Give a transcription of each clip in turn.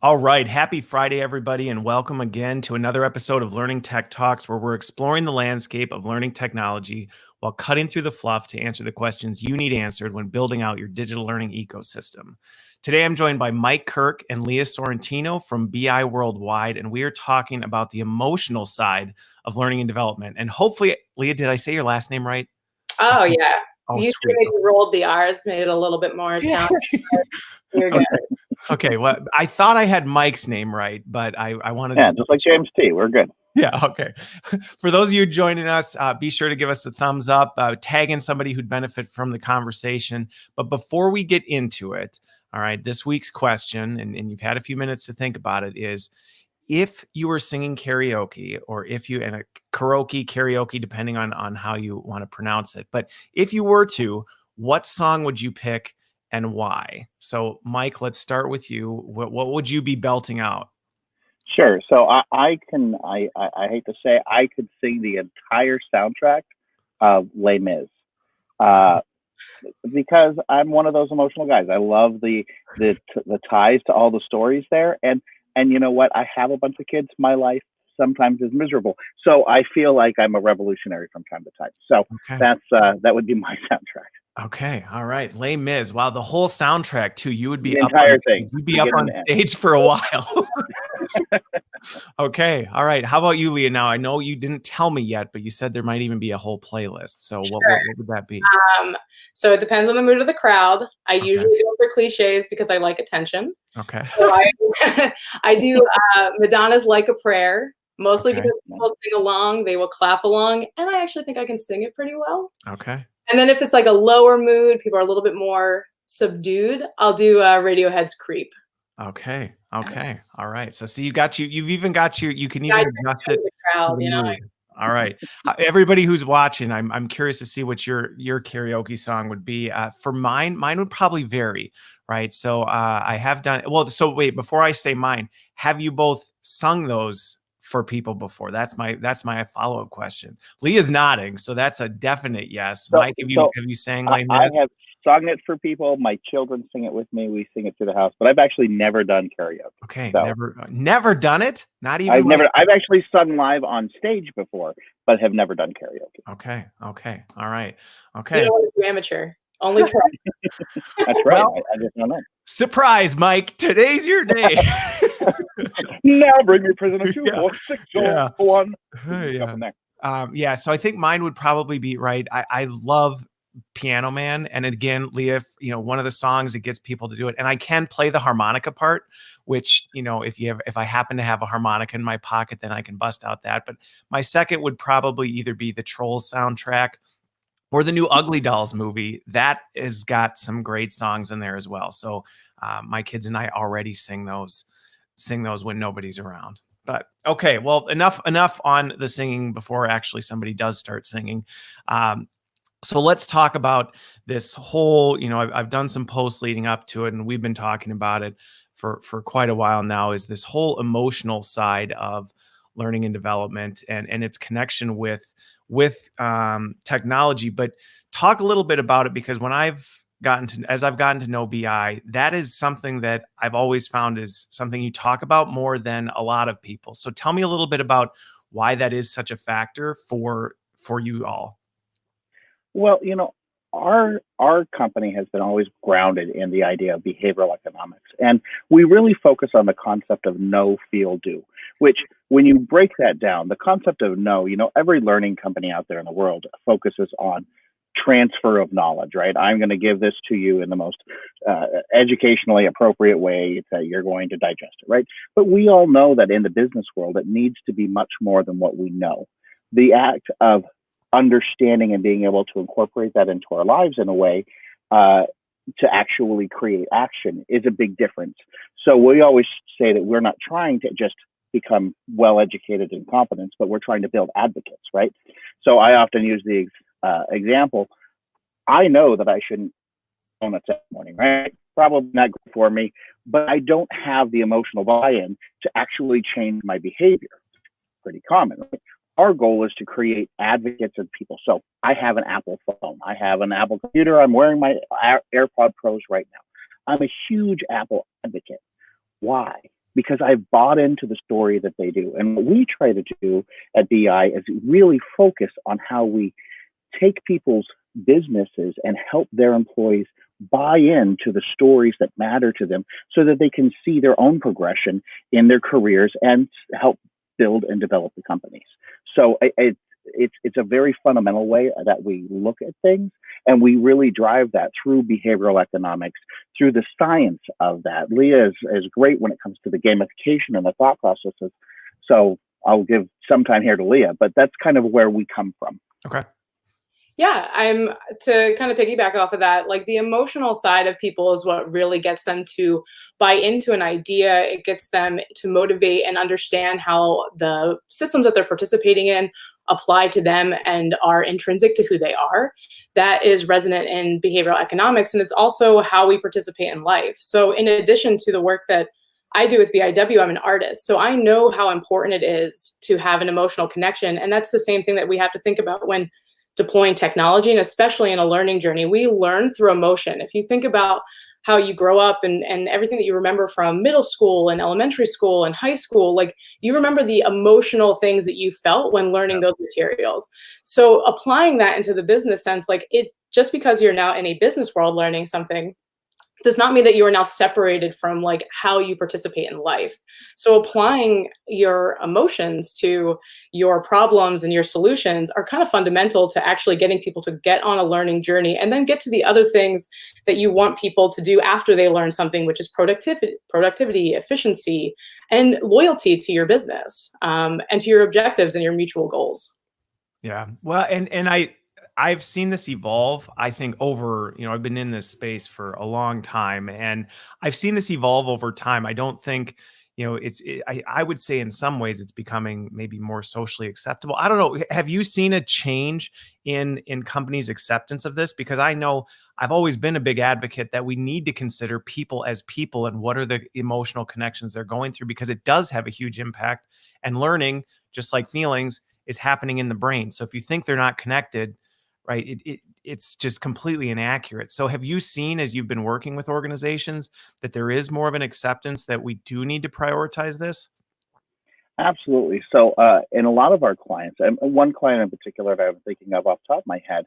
All right. Happy Friday, everybody, and welcome again to another episode of Learning Tech Talks, where we're exploring the landscape of learning technology while cutting through the fluff to answer the questions you need answered when building out your digital learning ecosystem. Today, I'm joined by Mike Kirk and Leah Sorrentino from BI Worldwide, and we are talking about the emotional side of learning and development. And hopefully, Leah, did I say your last name right? Oh, yeah. Oh, You sweet. maybe rolled the R's, made it a little bit more Italian. You're good. Okay, well, I thought I had Mike's name right, but I wanted Yeah, to just like James T. We're good. Yeah, okay. For those of you joining us, be sure to give us a thumbs up, tag in somebody who'd benefit from the conversation. But before we get into it, all right, this week's question, and you've had a few minutes to think about it, is if you were singing karaoke, or if you, and a karaoke, depending on how you want to pronounce it, but if you were to, what song would you pick and why? So, Mike, let's start with you. What would you be belting out? Sure. So I hate to say I could sing the entire soundtrack of Les Mis, because I'm one of those emotional guys. I love the ties to all the stories there, and you know what? I have a bunch of kids. My life sometimes is miserable, so I feel like I'm a revolutionary from time to time. So that would be my soundtrack. Okay. All right. Les Mis. Wow. The whole soundtrack too. You would be the up entire on, thing. You'd be up on stage for a while. Okay. All right. How about you, Leah? Now, I know you didn't tell me yet, but you said there might even be a whole playlist. So what would that be? So it depends on the mood of the crowd. I usually go for cliches because I like attention. Okay. So I do Madonna's Like a Prayer, mostly because people sing along, they will clap along, and I actually think I can sing it pretty well. Okay. And then if it's like a lower mood, people are a little bit more subdued, I'll do Radiohead's Creep. Okay. Okay. All right. So see, you've even got you can even adjust it. The crowd, you know. All right. Everybody who's watching, I'm curious to see what your karaoke song would be. For mine would probably vary, right? So I have done well. So wait, before I say mine, have you both sung those for people before? That's my follow-up question. Leah's nodding, so that's a definite yes. So, Mike, have you sang Les Mis? I have sung it for people. My children sing it with me. We sing it through the house, but I've actually never done karaoke. Okay, so, never done it. Not even. I've actually sung live on stage before, but have never done karaoke. Okay. Okay. All right. Okay. You know what? You're amateur. Only try. That's right. Well, I just don't know. Surprise, Mike! Today's your day. Now bring your prisoner to 461. Yeah. So I think mine would probably be right. I love Piano Man, and again, Leah, one of the songs that gets people to do it, and I can play the harmonica part, which if I happen to have a harmonica in my pocket, then I can bust out that. But my second would probably either be the Trolls soundtrack or the new Ugly Dolls movie. That has got some great songs in there as well. So my kids and I already sing those when nobody's around. But okay, well, enough on the singing before actually somebody does start singing. So let's talk about this whole, I've done some posts leading up to it, and we've been talking about it for quite a while now, is this whole emotional side of learning and development and its connection with technology. But talk a little bit about it, because as I've gotten to know BI, that is something that I've always found is something you talk about more than a lot of people. So tell me a little bit about why that is such a factor for you all. Well, our company has been always grounded in the idea of behavioral economics, and we really focus on the concept of know, feel, do, which when you break that down, the concept of know, every learning company out there in the world focuses on transfer of knowledge, right? I'm going to give this to you in the most educationally appropriate way that you're going to digest it, right? But we all know that in the business world, it needs to be much more than what we know. The act of understanding and being able to incorporate that into our lives in a way to actually create action is a big difference. So we always say that we're not trying to just become well-educated and competent, but we're trying to build advocates, right? So I often use the example, I know that I shouldn't donuts that morning, right? Probably not good for me, but I don't have the emotional buy-in to actually change my behavior. Pretty common, right? Our goal is to create advocates of people. So I have an Apple phone. I have an Apple computer. I'm wearing my AirPod Pros right now. I'm a huge Apple advocate. Why? because I've bought into the story that they do. And what we try to do at BI is really focus on how we take people's businesses and help their employees buy into the stories that matter to them so that they can see their own progression in their careers and help build and develop the companies. So it's a very fundamental way that we look at things, and we really drive that through behavioral economics, through the science of that. Leah is great when it comes to the gamification and the thought processes. So I'll give some time here to Leah, but that's kind of where we come from. Okay. Yeah, I'm to kind of piggyback off of that, like the emotional side of people is what really gets them to buy into an idea. It gets them to motivate and understand how the systems that they're participating in apply to them and are intrinsic to who they are. That is resonant in behavioral economics, and it's also how we participate in life. So in addition to the work that I do with BIW, I'm an artist. So I know how important it is to have an emotional connection. And that's the same thing that we have to think about when deploying technology, and especially in a learning journey. We learn through emotion. If you think about how you grow up and everything that you remember from middle school and elementary school and high school, like you remember the emotional things that you felt when learning those materials. So applying that into the business sense, like it, just because you're now in a business world learning something does not mean that you are now separated from like how you participate in life. So applying your emotions to your problems and your solutions are kind of fundamental to actually getting people to get on a learning journey and then get to the other things that you want people to do after they learn something, which is productivity, efficiency, and loyalty to your business, and to your objectives and your mutual goals. Yeah. Well, and I've seen this evolve, I think, over, I've been in this space for a long time, and I've seen this evolve over time. I don't think, I would say in some ways it's becoming maybe more socially acceptable. I don't know. Have you seen a change in companies' acceptance of this? Because I know I've always been a big advocate that we need to consider people as people and what are the emotional connections they're going through, because it does have a huge impact. And learning, just like feelings, is happening in the brain. So if you think they're not connected, right, it's just completely inaccurate. So have you seen, as you've been working with organizations, that there is more of an acceptance that we do need to prioritize this? Absolutely. So, in a lot of our clients, and one client in particular that I'm thinking of off the top of my head,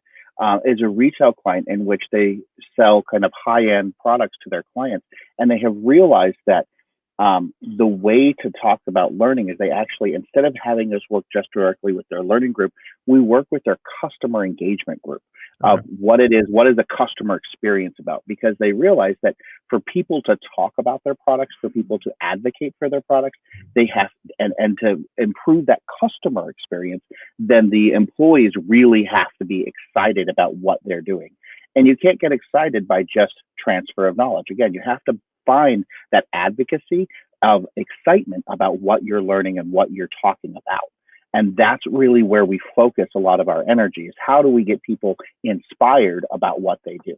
is a retail client in which they sell kind of high-end products to their clients, and they have realized that the way to talk about learning is they actually, instead of having us work just directly with their learning group, we work with their customer engagement group of what it is, what is the customer experience about, because they realize that for people to talk about their products, for people to advocate for their products, they have, and to improve that customer experience, then the employees really have to be excited about what they're doing. And you can't get excited by just transfer of knowledge. Again, you have to find that advocacy of excitement about what you're learning and what you're talking about. And that's really where we focus a lot of our energy, is how do we get people inspired about what they do?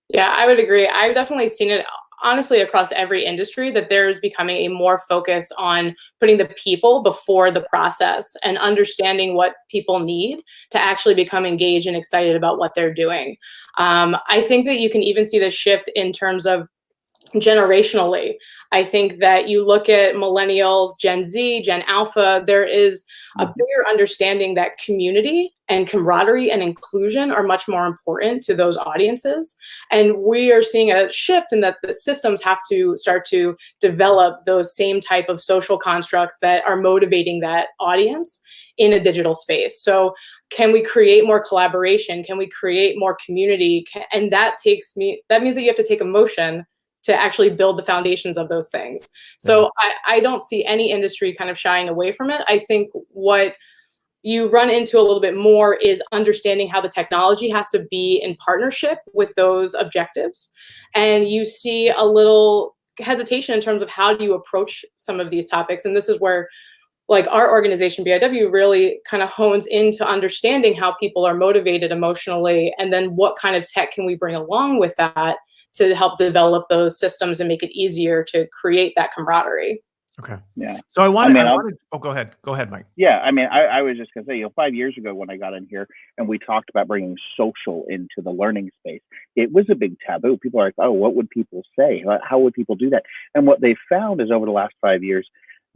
Yeah, I would agree. I've definitely seen it honestly across every industry that there's becoming a more focus on putting the people before the process and understanding what people need to actually become engaged and excited about what they're doing. I think that you can even see this shift in terms of generationally. I think that you look at millennials, Gen Z, Gen Alpha, there is a bigger understanding that community and camaraderie and inclusion are much more important to those audiences. And we are seeing a shift in that the systems have to start to develop those same type of social constructs that are motivating that audience in a digital space. So can we create more collaboration? Can we create more community? And that means that you have to take emotion to actually build the foundations of those things. So I don't see any industry kind of shying away from it. I think what you run into a little bit more is understanding how the technology has to be in partnership with those objectives. And you see a little hesitation in terms of how do you approach some of these topics. And this is where like our organization, BIW, really kind of hones into understanding how people are motivated emotionally, and then what kind of tech can we bring along with that to help develop those systems and make it easier to create that camaraderie. Okay. Yeah. So I I mean, wanted, oh, go ahead. Go ahead, Mike. yeah, I mean, I was just gonna say, 5 years ago when I got in here and we talked about bringing social into the learning space, it was a big taboo. People are like, "Oh, what would people say? How would people do that?" And what they found is over the last 5 years,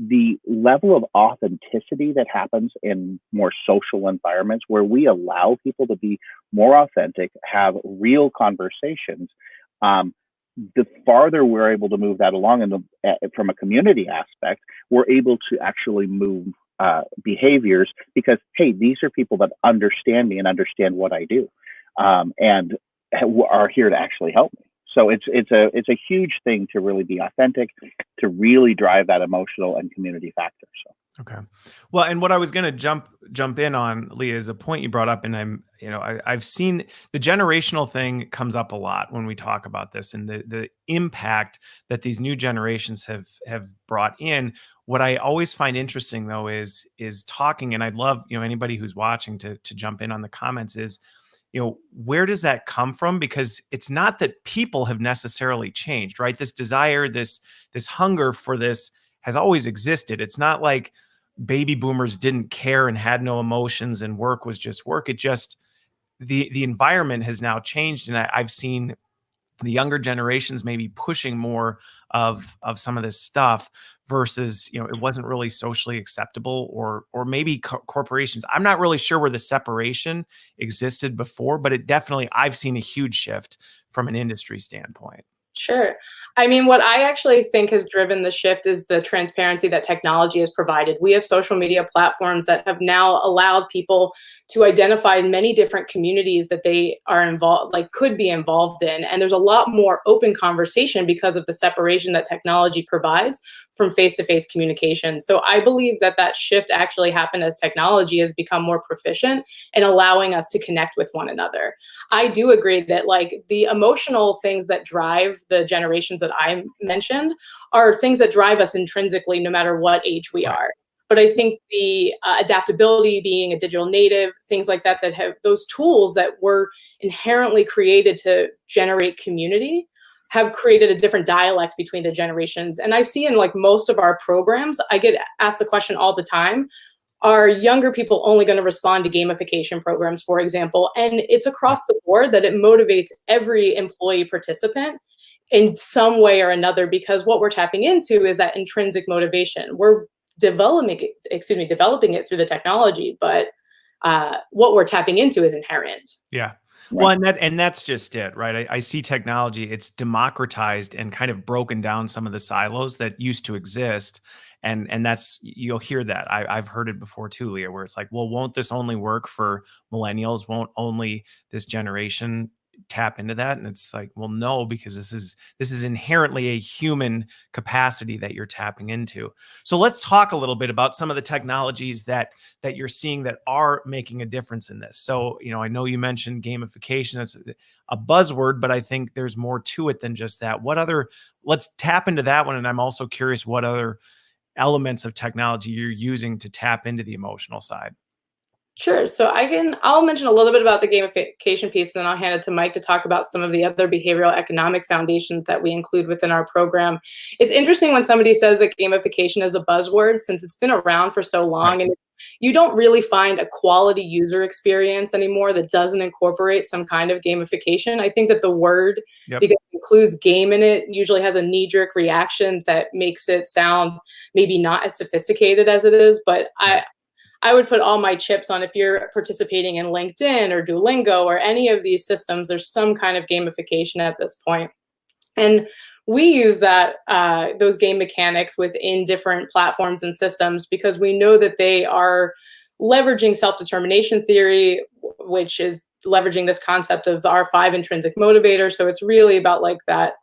the level of authenticity that happens in more social environments where we allow people to be more authentic, have real conversations, um, the farther we're able to move that along, and from a community aspect, we're able to actually move behaviors because, hey, these are people that understand me and understand what I do, and are here to actually help me. So it's a huge thing to really be authentic, to really drive that emotional and community factor. So Okay. Well, and what I was going to jump in on, Leah, is a point you brought up, and I've seen the generational thing comes up a lot when we talk about this, and the impact that these new generations have brought in. What I always find interesting though is talking, and I'd love anybody who's watching to jump in on the comments, is where does that come from? Because it's not that people have necessarily changed, right? This desire, this hunger for this has always existed. It's not like baby boomers didn't care and had no emotions and work was just work. It just, the environment has now changed. And I've seen the younger generations maybe pushing more of some of this stuff versus, it wasn't really socially acceptable, or maybe corporations. I'm not really sure where the separation existed before, but it definitely, I've seen a huge shift from an industry standpoint. Sure. I mean, what I actually think has driven the shift is the transparency that technology has provided. We have social media platforms that have now allowed people to identify many different communities that they are involved, like could be involved in. And there's a lot more open conversation because of the separation that technology provides from face-to-face communication. So I believe that that shift actually happened as technology has become more proficient in allowing us to connect with one another. I do agree that like the emotional things that drive the generations that I mentioned are things that drive us intrinsically, no matter what age we Right. are. But I think the adaptability, being a digital native, things like that, that have those tools that were inherently created to generate community, have created a different dialect between the generations. And I see in like most of our programs, I get asked the question all the time, are younger people only going to respond to gamification programs, for example? And it's across the board that it motivates every employee participant in some way or another, because what we're tapping into is that intrinsic motivation. We're developing it through the technology, but what we're tapping into is inherent. Yeah. Well, and that's just it, right? I see technology, it's democratized and kind of broken down some of the silos that used to exist. And that's, you'll hear that. I've heard it before too, Leah, where it's like, well, won't this only work for millennials? Won't only this generation tap into that? And it's like, well, no, because this is inherently a human capacity that you're tapping into. So let's talk a little bit about some of the technologies that you're seeing that are making a difference in this. So, I know you mentioned gamification. It's a buzzword, but I think there's more to it than just that. Let's tap into that one. And I'm also curious what other elements of technology you're using to tap into the emotional side. Sure. So I'll mention a little bit about the gamification piece, and then I'll hand it to Mike to talk about some of the other behavioral economic foundations that we include within our program. It's interesting when somebody says that gamification is a buzzword, since it's been around for so long, Right. and you don't really find a quality user experience anymore that doesn't incorporate some kind of gamification. I think that the word, Yep. because it includes game in it, usually has a knee-jerk reaction that makes it sound maybe not as sophisticated as it is. But I would put all my chips on, if you're participating in LinkedIn or Duolingo or any of these systems, there's some kind of gamification at this point. And we use those game mechanics within different platforms and systems because we know that they are leveraging self-determination theory, which is leveraging this concept of our 5 intrinsic motivators. So it's really about like that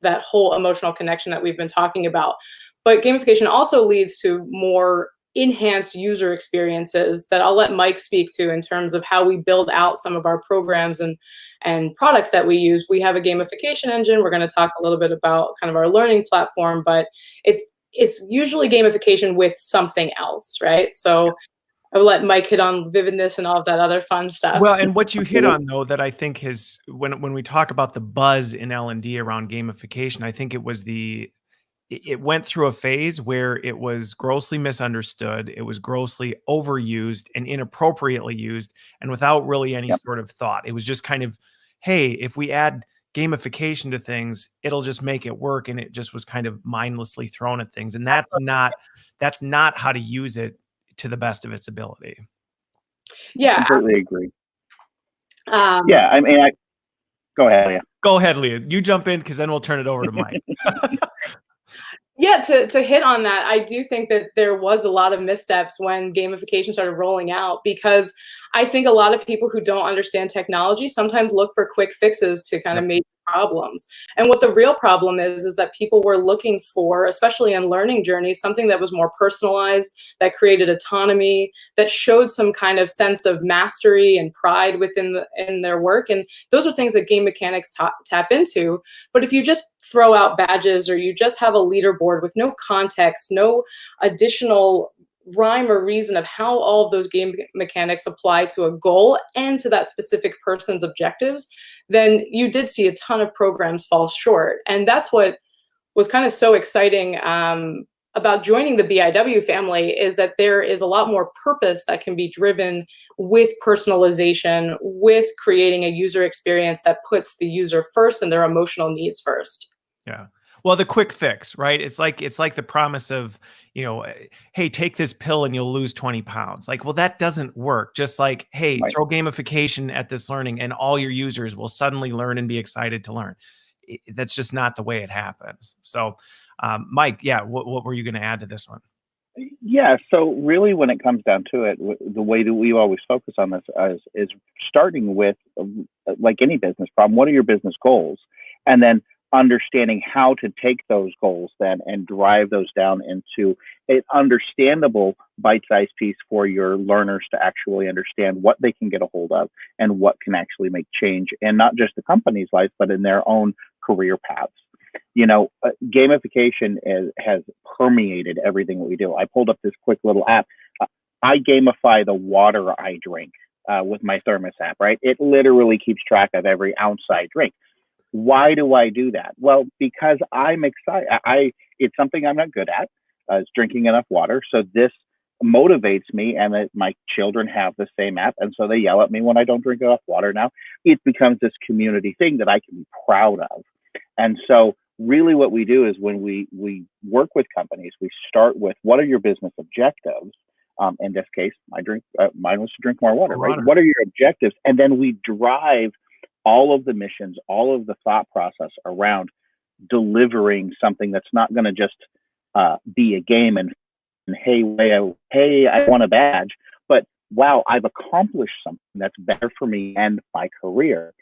whole emotional connection that we've been talking about. But gamification also leads to more enhanced user experiences that I'll let Mike speak to in terms of how we build out some of our programs and products that we use. We have a gamification engine. We're going to talk a little bit about kind of our learning platform, but it's usually gamification with something else, right? So I'll let Mike hit on Vividness and all of that other fun stuff. Well, and what you hit on though, that I think when we talk about the buzz in L&D around gamification, I think it was it went through a phase where it was grossly misunderstood, it was grossly overused and inappropriately used, and without really any Yep. sort of thought. It was just kind of, hey, if we add gamification to things, it'll just make it work, and it just was kind of mindlessly thrown at things. And that's not how to use it to the best of its ability. Yeah. Completely agree. Um, Yeah, I mean, go ahead. Yeah. Go ahead, Leah. You jump in because then we'll turn it over to Mike. Yeah, to hit on that, I do think that there was a lot of missteps when gamification started rolling out, because I think a lot of people who don't understand technology sometimes look for quick fixes to kind of Yep. make problems. And what the real problem is that people were looking for, especially in learning journeys, something that was more personalized, that created autonomy, that showed some kind of sense of mastery and pride in their work. And those are things that game mechanics tap into. But if you just throw out badges, or you just have a leaderboard with no context, no additional rhyme or reason of how all of those game mechanics apply to a goal and to that specific person's objectives, then you did see a ton of programs fall short. And that's what was kind of so exciting about joining the BIW family, is that there is a lot more purpose that can be driven with personalization, with creating a user experience that puts the user first and their emotional needs first. Yeah. Well, the quick fix, right? It's like the promise of, hey, take this pill and you'll lose 20 pounds. Like, well, that doesn't work. Just like, hey, Right. throw gamification at this learning and all your users will suddenly learn and be excited to learn. That's just not the way it happens. So, Mike, yeah, what were you going to add to this one? Yeah, so really, when it comes down to it, the way that we always focus on this is starting with, like any business problem, what are your business goals? And then understanding how to take those goals then and drive those down into an understandable bite-sized piece for your learners to actually understand what they can get a hold of and what can actually make change, and not just the company's life, but in their own career paths. Gamification has permeated everything that we do. I pulled up this quick little app. I gamify the water I drink with my thermos app, right? It literally keeps track of every ounce I drink. Why do I do that? Well, because I'm excited. It's something I'm not good at, is drinking enough water. So this motivates me, and my children have the same app, and so they yell at me when I don't drink enough water. Now it becomes this community thing that I can be proud of. And so really what we do is, when we work with companies, we start with, what are your business objectives? In this case, mine was to drink more water, right? What are your objectives? And then we drive all of the missions, all of the thought process around delivering something that's not going to just be a game and hey, I want a badge, but wow, I've accomplished something that's better for me and my career,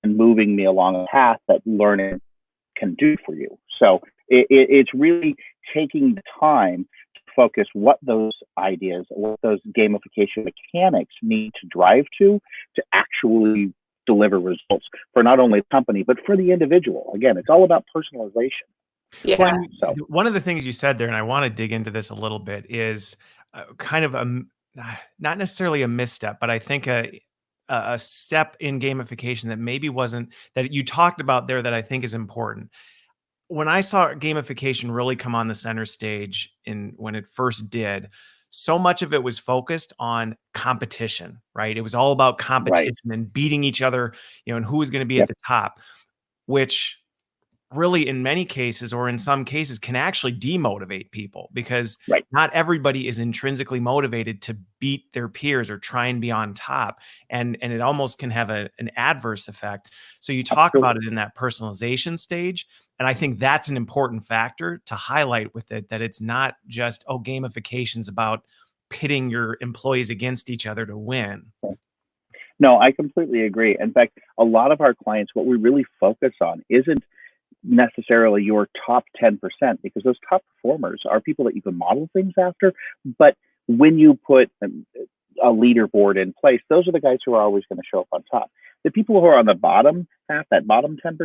and moving me along a path that learning can do for you. So it's really taking the time to focus what those ideas, what those gamification mechanics need to drive to actually deliver results for not only the company, but for the individual. Again, it's all about personalization. Yeah. Well, one of the things you said there, and I want to dig into this a little bit, is kind of not necessarily a misstep, but I think a step in gamification that maybe wasn't, that you talked about there, that I think is important. When I saw gamification really come on the center stage when it first did, so much of it was focused on competition, right? It was all about competition and beating each other, and who was going to be at the top, which really in many cases, or in some cases, can actually demotivate people, because not everybody is intrinsically motivated to beat their peers or try and be on top. And it almost can have an adverse effect. So you talk about it in that personalization stage. And I think that's an important factor to highlight with it, that it's not just, gamification's about pitting your employees against each other to win. No, I completely agree. In fact, a lot of our clients, what we really focus on isn't necessarily your top 10%, because those top performers are people that you can model things after. But when you put a leaderboard in place, those are the guys who are always going to show up on top. The people who are on the bottom half, that bottom 10%,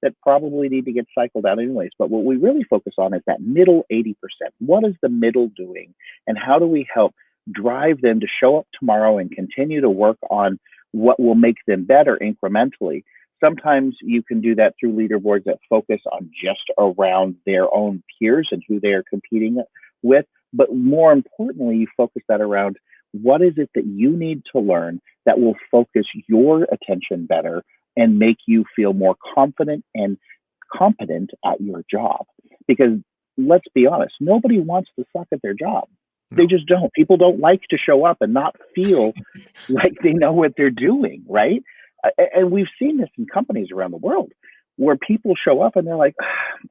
that probably need to get cycled out anyways. But what we really focus on is that middle 80%. What is the middle doing? And how do we help drive them to show up tomorrow and continue to work on what will make them better incrementally, Sometimes you can do that through leaderboards that focus on just around their own peers and who they are competing with. But more importantly, you focus that around what is it that you need to learn that will focus your attention better and make you feel more confident and competent at your job. Because let's be honest, nobody wants to suck at their job. They just don't. People don't like to show up and not feel like they know what they're doing, right? And we've seen this in companies around the world where people show up and they're like,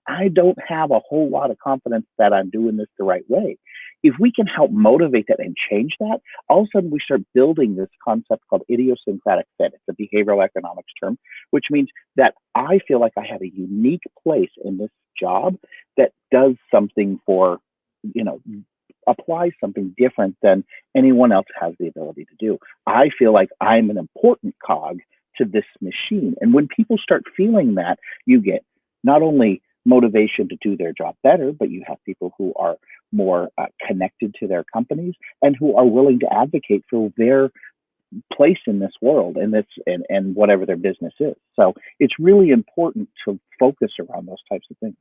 I don't have a whole lot of confidence that I'm doing this the right way. If we can help motivate that and change that, all of a sudden we start building this concept called idiosyncratic fit. It's a behavioral economics term, which means that I feel like I have a unique place in this job that does something for, applies something different than anyone else has the ability to do. I feel like I'm an important cog to this machine. And when people start feeling that, you get not only motivation to do their job better, but you have people who are more connected to their companies and who are willing to advocate for their place in this world and whatever their business is. So it's really important to focus around those types of things.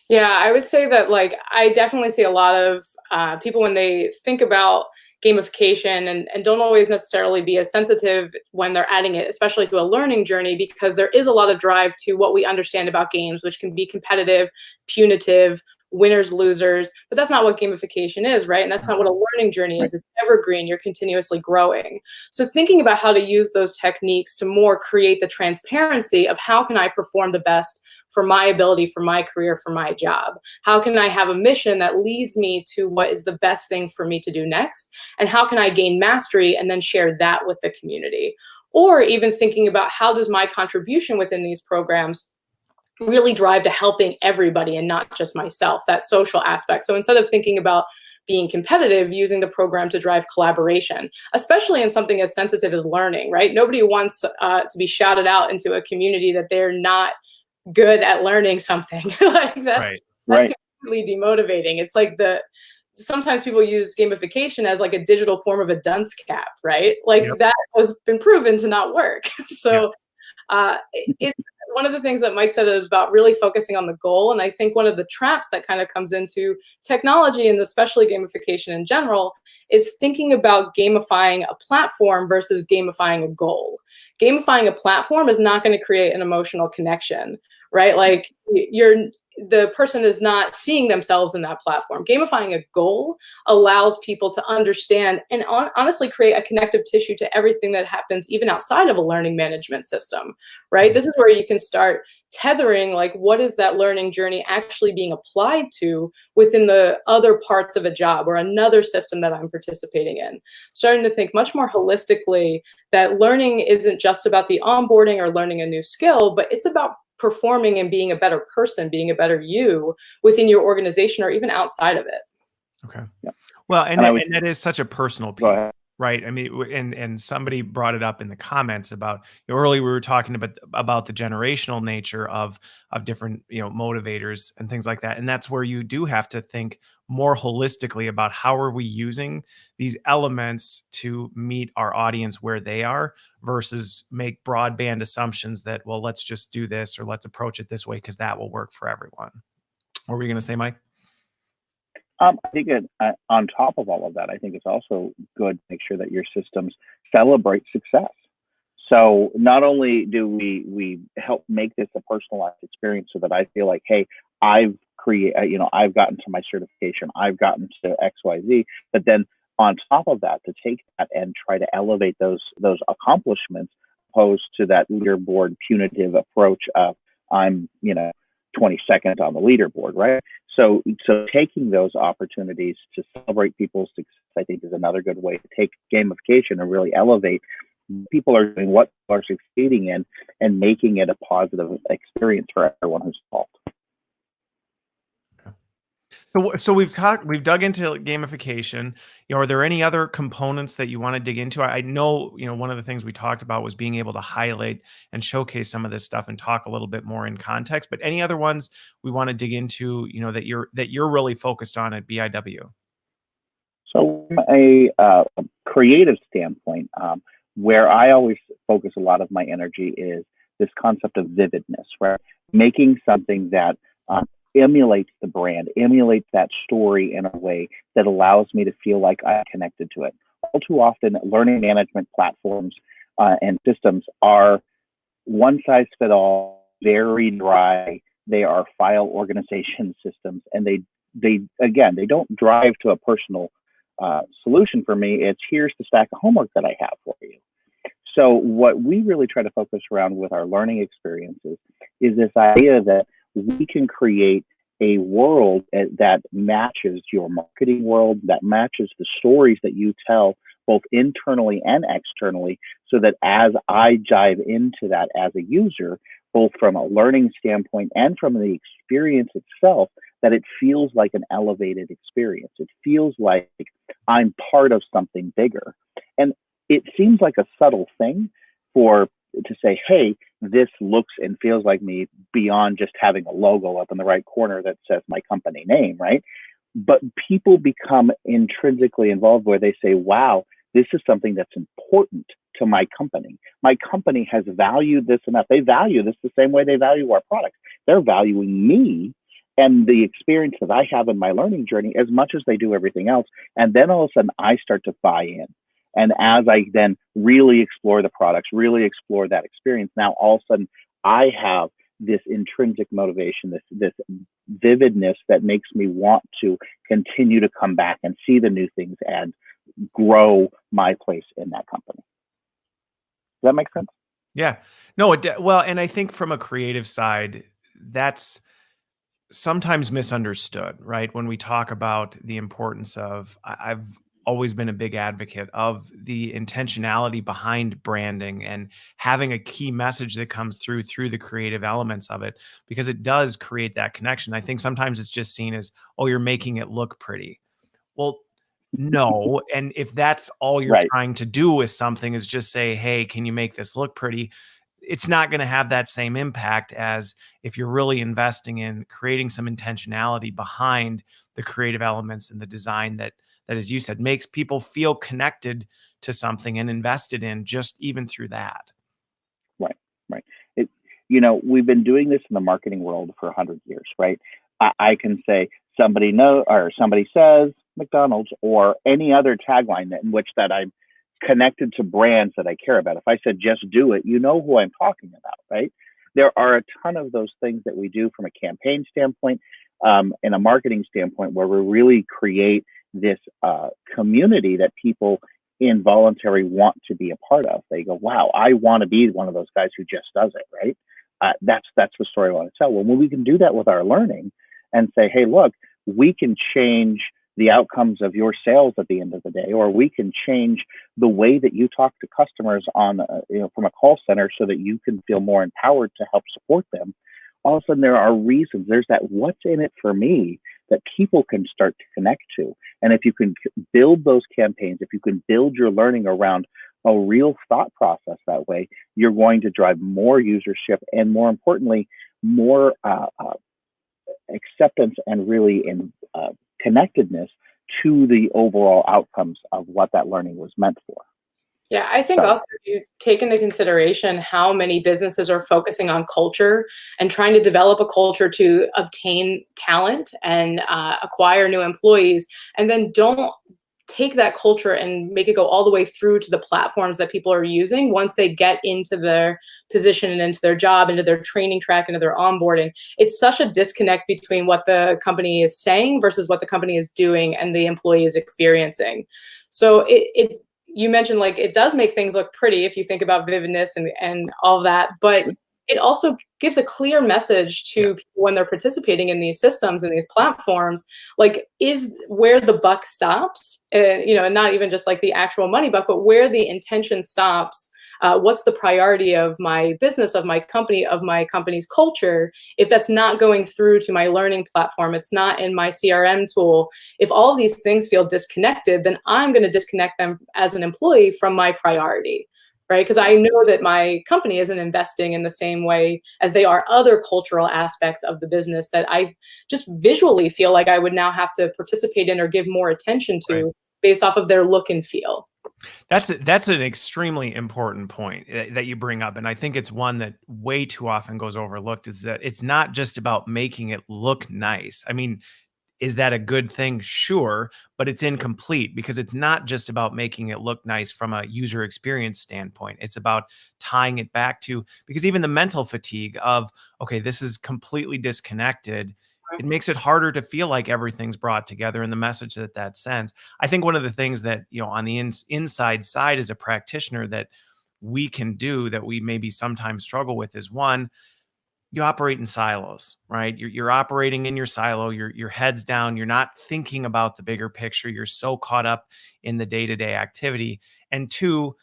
Yeah, I would say that I definitely see a lot of people when they think about gamification and don't always necessarily be as sensitive when they're adding it, especially to a learning journey, because there is a lot of drive to what we understand about games, which can be competitive, punitive, winners, losers, but that's not what gamification is, right? And that's not what a learning journey is. It's evergreen. You're continuously growing. So thinking about how to use those techniques to more create the transparency of how can I perform the best for my ability, for my career, for my job? How can I have a mission that leads me to what is the best thing for me to do next? And how can I gain mastery and then share that with the community? Or even thinking about how does my contribution within these programs really drive to helping everybody and not just myself, that social aspect. So instead of thinking about being competitive, using the program to drive collaboration, especially in something as sensitive as learning, right? Nobody wants to be shouted out into a community that they're not good at learning something. That's completely demotivating. It's like sometimes people use gamification as like a digital form of a dunce cap, right? That has been proven to not work. So it's one of the things that Mike said is about really focusing on the goal. And I think one of the traps that kind of comes into technology and especially gamification in general is thinking about gamifying a platform versus gamifying a goal. Gamifying a platform is not going to create an emotional connection, right? The person is not seeing themselves in that platform. Gamifying a goal allows people to understand and honestly create a connective tissue to everything that happens even outside of a learning management system, right? This is where you can start tethering, what is that learning journey actually being applied to within the other parts of a job or another system that I'm participating in. Starting to think much more holistically that learning isn't just about the onboarding or learning a new skill, but it's about performing and being a better person, being a better you within your organization or even outside of it. Okay. Yeah. Well, and that is such a personal piece, right? I mean, and somebody brought it up in the comments about earlier we were talking about the generational nature of different motivators and things like that, and that's where you do have to think more holistically about how are we using these elements to meet our audience where they are versus make broadband assumptions that, well, let's just do this or let's approach it this way because that will work for everyone. What were you going to say, Mike? I think on top of all of that, I think it's also good to make sure that your systems celebrate success. So not only do we help make this a personalized experience so that I feel like, hey, I've gotten to my certification, I've gotten to XYZ, but then on top of that, to take that and try to elevate those accomplishments opposed to that leaderboard punitive approach of I'm 22nd on the leaderboard, right? So taking those opportunities to celebrate people's success, I think, is another good way to take gamification and really elevate people are doing, what are succeeding in, and making it a positive experience for everyone who's involved. So we've dug into gamification. Are there any other components that you want to dig into? I know, one of the things we talked about was being able to highlight and showcase some of this stuff and talk a little bit more in context, but any other ones we want to dig into, that you're really focused on at BIW? So from a creative standpoint, where I always focus a lot of my energy is this concept of vividness, right? Making something that emulates the brand, emulates that story in a way that allows me to feel like I'm connected to it. All too often, learning management platforms and systems are one size fit all, very dry. They are file organization systems, and they don't drive to a personal solution for me. It's here's the stack of homework that I have for you. So what we really try to focus around with our learning experiences is this idea that we can create a world that matches your marketing world, that matches the stories that you tell both internally and externally, so that as I dive into that as a user, both from a learning standpoint and from the experience itself, that it feels like an elevated experience. It feels like I'm part of something bigger. And it seems like a subtle thing to say, hey, this looks and feels like me beyond just having a logo up in the right corner that says my company name, right? But people become intrinsically involved where they say, wow, this is something that's important to my company. My company has valued this enough. They value this the same way they value our products. They're valuing me and the experience that I have in my learning journey as much as they do everything else. And then all of a sudden I start to buy in. And as I then really explore the products, really explore that experience, now all of a sudden I have this intrinsic motivation, this vividness that makes me want to continue to come back and see the new things and grow my place in that company. Does that make sense? Yeah. No, well, and I think from a creative side, that's sometimes misunderstood, right? When we talk about the importance of, I've always been a big advocate of the intentionality behind branding and having a key message that comes through the creative elements of it, because it does create that connection. I think sometimes it's just seen as, oh, you're making it look pretty. Well, no. And if that's all you're Right. trying to do with something is just say, hey, can you make this look pretty? It's not going to have that same impact as if you're really investing in creating some intentionality behind the creative elements and the design that, as you said, makes people feel connected to something and invested in, just even through that. Right. Right. We've been doing this in the marketing world for 100 years, right? I can say somebody says McDonald's or any other tagline in which that I'm connected to brands that I care about. If I said just do it, you know who I'm talking about, right? There are a ton of those things that we do from a campaign standpoint, and a marketing standpoint, where we really create this community that people involuntarily want to be a part of. They go, wow, I want to be one of those guys who just does it, right? That's the story I want to tell. Well, when we can do that with our learning and say, hey, look, we can change the outcomes of your sales at the end of the day, or we can change the way that you talk to customers on, from a call center, so that you can feel more empowered to help support them. All of a sudden, there are reasons. There's that what's in it for me that people can start to connect to. And if you can build those campaigns, if you can build your learning around a real thought process that way, you're going to drive more usership and, more importantly, more acceptance and really in connectedness to the overall outcomes of what that learning was meant for. Yeah, I think also if you take into consideration how many businesses are focusing on culture and trying to develop a culture to obtain talent and acquire new employees, and then don't take that culture and make it go all the way through to the platforms that people are using once they get into their position and into their job, into their training track, into their onboarding. It's such a disconnect between what the company is saying versus what the company is doing and the employee is experiencing. So you mentioned, like, it does make things look pretty if you think about vividness and all that, but it also gives a clear message to people when they're participating in these systems and these platforms, like, is where the buck stops, and not even just like the actual money buck, but where the intention stops. What's the priority of my business, of my company's culture? If that's not going through to my learning platform, it's not in my CRM tool. If all of these things feel disconnected, then I'm going to disconnect them as an employee from my priority. Right? Because I know that my company isn't investing in the same way as they are other cultural aspects of the business that I just visually feel like I would now have to participate in or give more attention to based off of their look and feel. That's an extremely important point that you bring up, and I think it's one that way too often goes overlooked. Is that it's not just about making it look nice. I mean, is that a good thing? Sure, but it's incomplete because it's not just about making it look nice from a user experience standpoint. It's about tying it back to, because even the mental fatigue of, okay, this is completely disconnected. It makes it harder to feel like everything's brought together in the message that sends. I think one of the things that, on the inside side as a practitioner that we can do that we maybe sometimes struggle with is one, you operate in silos, right? You're operating in your silo, your head's down, you're not thinking about the bigger picture. You're so caught up in the day-to-day activity. And two,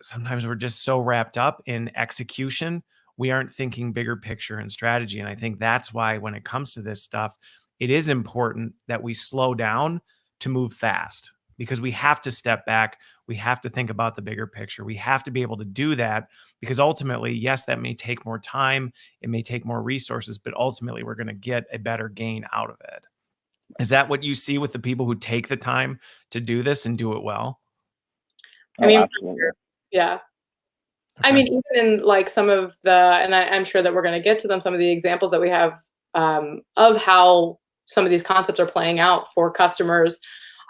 sometimes we're just so wrapped up in execution, we aren't thinking bigger picture and strategy. And I think that's why when it comes to this stuff, it is important that we slow down to move fast, because we have to step back. We have to think about the bigger picture. We have to be able to do that because ultimately, yes, that may take more time. It may take more resources, but ultimately we're going to get a better gain out of it. Is that what you see with the people who take the time to do this and do it well? I Oh, mean, absolutely. yeah. I Okay. mean, even in like some of the, and I'm sure that we're going to get to them, some of the examples that we have of how some of these concepts are playing out for customers.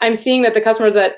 I'm seeing that the customers that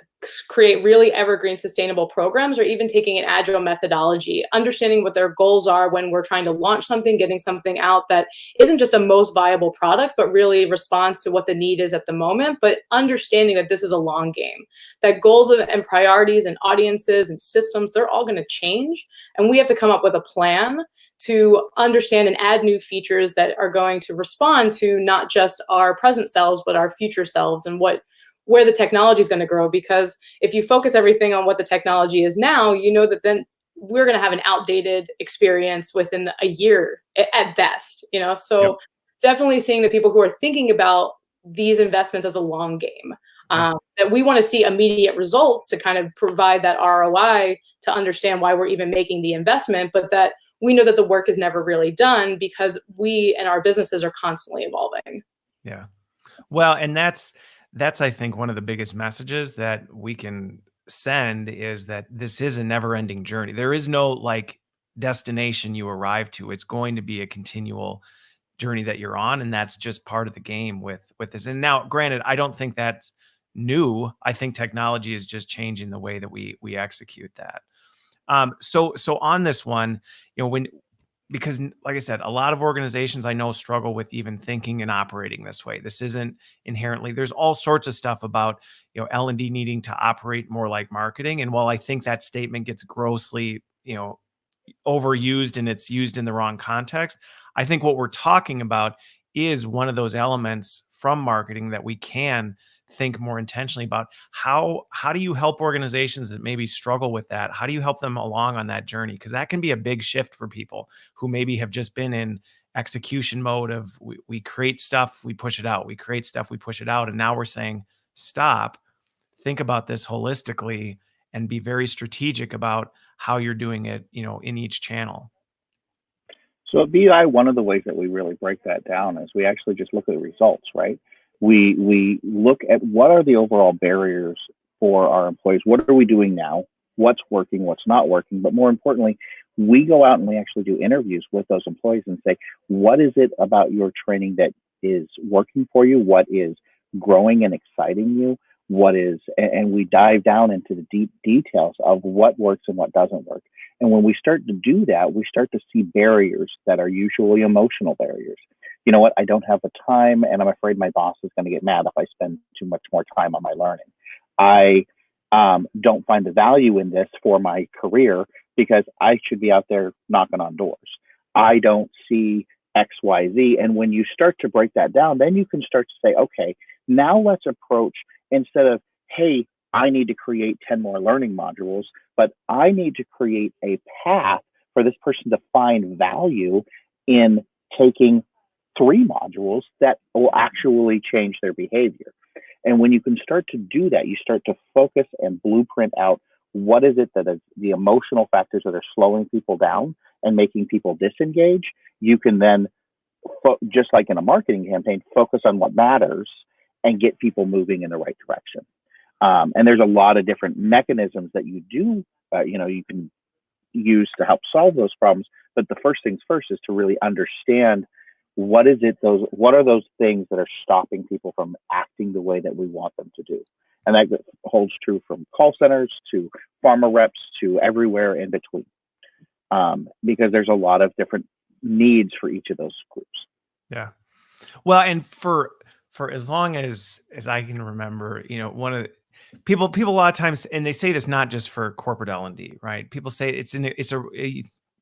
create really evergreen sustainable programs are even taking an agile methodology, understanding what their goals are when we're trying to launch something, getting something out that isn't just a most viable product, but really responds to what the need is at the moment, but understanding that this is a long game, that goals and priorities and audiences and systems, they're all going to change. And we have to come up with a plan to understand and add new features that are going to respond to not just our present selves, but our future selves and where the technology is going to grow. Because if you focus everything on what the technology is now, you know that then we're going to have an outdated experience within a year at best, So Yep. definitely seeing the people who are thinking about these investments as a long game, Yeah. that we want to see immediate results to kind of provide that ROI to understand why we're even making the investment, but that we know that the work is never really done because we and our businesses are constantly evolving. Yeah. Well, and that's I think one of the biggest messages that we can send is that this is a never-ending journey. There is no like destination you arrive to. It's going to be a continual journey that you're on, and that's just part of the game with this. And now, granted, I don't think that's new. I think technology is just changing the way that we execute that. So on this one, when because like I said, a lot of organizations I know struggle with even thinking and operating this way. This isn't inherently, there's all sorts of stuff about, L&D needing to operate more like marketing. And while I think that statement gets grossly, overused and it's used in the wrong context, I think what we're talking about is one of those elements from marketing that we can think more intentionally about. How do you help organizations that maybe struggle with that? How do you help them along on that journey? Because that can be a big shift for people who maybe have just been in execution mode of we create stuff, we push it out, we create stuff, we push it out, and now we're saying stop, think about this holistically and be very strategic about how you're doing it, in each channel. So at BI, one of the ways that we really break that down is we actually just look at the results, right? We look at what are the overall barriers for our employees. What are we doing now? What's working? What's not working? But more importantly, we go out and we actually do interviews with those employees and say, what is it about your training that is working for you? What is growing and exciting you? What is, and we dive down into the deep details of what works and what doesn't work. And when we start to do that, we start to see barriers that are usually emotional barriers. You know what? I don't have the time, and I'm afraid my boss is going to get mad if I spend too much more time on my learning. I don't find the value in this for my career because I should be out there knocking on doors. I don't see X, Y, Z. And when you start to break that down, then you can start to say, okay, now let's approach instead of, hey, I need to create 10 more learning modules, but I need to create a path for this person to find value in taking 3 modules that will actually change their behavior. And when you can start to do that, you start to focus and blueprint out what is it that is the emotional factors that are slowing people down and making people disengage. You can then, just like in a marketing campaign, focus on what matters and get people moving in the right direction. And there's a lot of different mechanisms that you do, you can use to help solve those problems. But the first things first is to really understand what are those things that are stopping people from acting the way that we want them to do. And that holds true from call centers to pharma reps to everywhere in between, because there's a lot of different needs for each of those groups. Yeah. Well, and for as long as I can remember, one of the people a lot of times, and they say this not just for corporate L&D, right? People say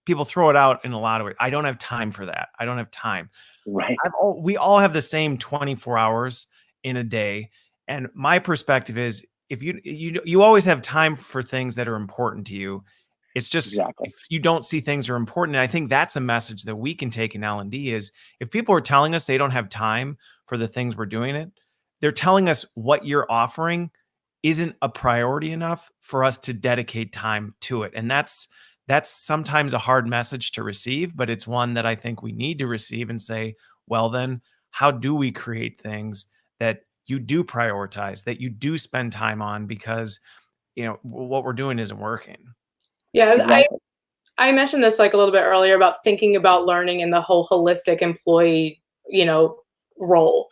people throw it out in a lot of ways. I don't have time for that. I don't have time. Right. We all have the same 24 hours in a day. And my perspective is, if you always have time for things that are important to you. It's just, exactly. If you don't see things are important, and I think that's a message that we can take in L&D is, if people are telling us they don't have time for the things we're doing they're telling us what you're offering isn't a priority enough for us to dedicate time to it. And that's sometimes a hard message to receive, but it's one that I think we need to receive and say, well, then how do we create things that you do prioritize, that you do spend time on, because what we're doing isn't working. Yeah, exactly. I mentioned this like a little bit earlier about thinking about learning in the whole holistic employee, role.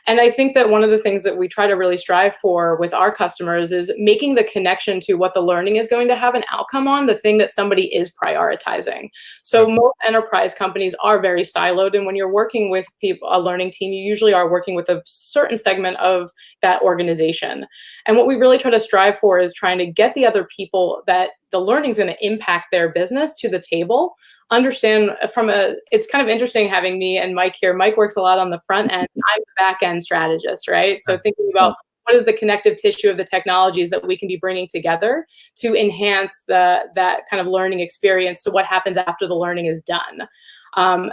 And I think that one of the things that we try to really strive for with our customers is making the connection to what the learning is going to have an outcome on, the thing that somebody is prioritizing. So most enterprise companies are very siloed. And when you're working with a learning team, you usually are working with a certain segment of that organization. And what we really try to strive for is trying to get the other people that the learning is going to impact their business to the table. Understand it's kind of interesting having me and Mike here. Mike works a lot on the front end. I'm the back end strategist, right? So thinking about what is the connective tissue of the technologies that we can be bringing together to enhance that kind of learning experience to what happens after the learning is done.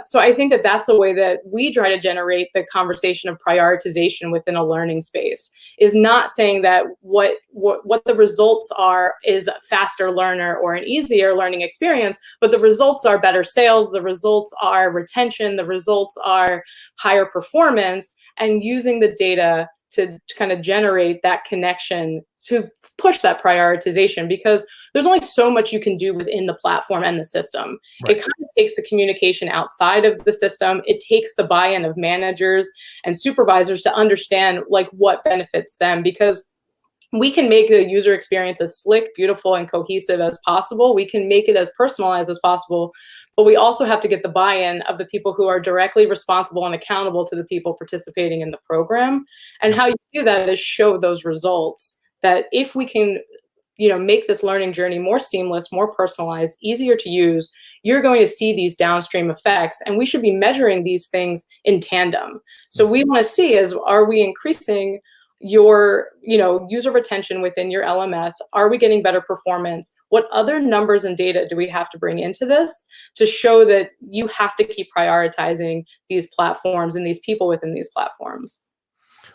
So I think that that's a way that we try to generate the conversation of prioritization within a learning space, is not saying that what the results are is a faster learner or an easier learning experience, but the results are better sales, the results are retention, the results are higher performance, and using the data to kind of generate that connection to push that prioritization, because there's only so much you can do within the platform and the system. Right. It kind of takes the communication outside of the system. It takes the buy-in of managers and supervisors to understand like what benefits them, because we can make the user experience as slick, beautiful, and cohesive as possible. We can make it as personalized as possible, but we also have to get the buy-in of the people who are directly responsible and accountable to the people participating in the program. And how you do that is show those results, that if we can make this learning journey more seamless, more personalized, easier to use, you're going to see these downstream effects. And we should be measuring these things in tandem. So we want to see are we increasing your user retention within your LMS? Are we getting better performance? What other numbers and data do we have to bring into this to show that you have to keep prioritizing these platforms and these people within these platforms?